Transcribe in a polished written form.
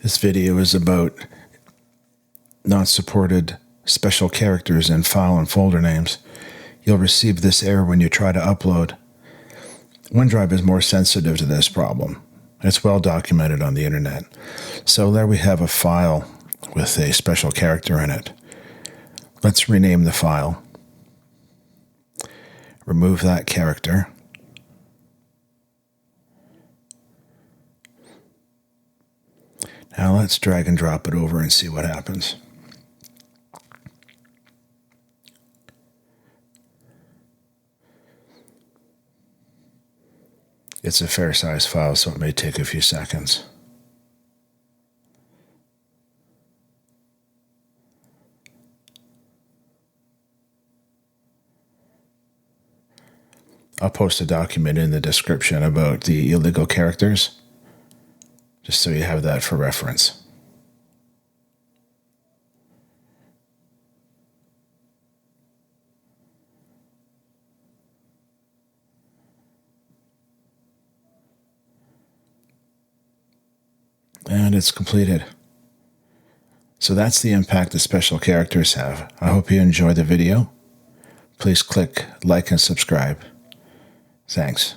This video is about not supported special characters in file and folder names. You'll receive this error when you try to upload. OneDrive is more sensitive to this problem. It's well documented on the internet. So there we have a file with a special character in it. Let's rename the file. Remove that character. Now let's drag and drop it over and see what happens. It's a fair size file, so it may take a few seconds. I'll post a document in the description about the illegal characters, just so you have that for reference. And it's completed. So that's the impact that special characters have. I hope you enjoy the video. Please click like and subscribe. Thanks.